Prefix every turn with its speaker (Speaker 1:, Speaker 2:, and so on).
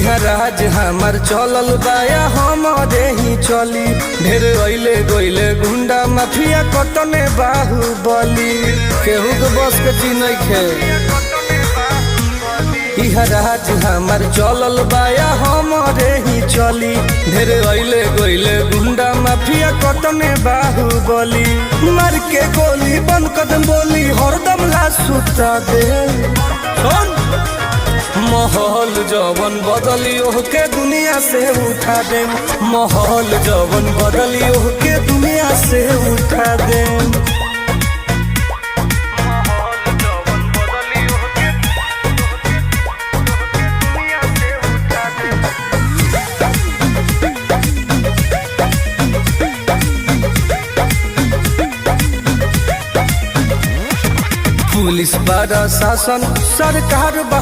Speaker 1: इहाँ राज हमार चलल बाया हमारे ही चली। ढेर अइले गइले गुंडा माफिया कतने बाहुबली, केहू के बस के चीज नइखे। इहाँ राज हमार चलल बाया हमारे ही चली। ढेर अइले गइले गुंडा माफिया कतने बाहुबली, मार के गोली बन कदम बोली हरदम ला सुता दे। माहौल जवन बदली ओहके दुनिया से उठा दे। माहौल जवन बदली ओहके दुनिया से उठा दे। पुलिस प्रशासन सरकार बा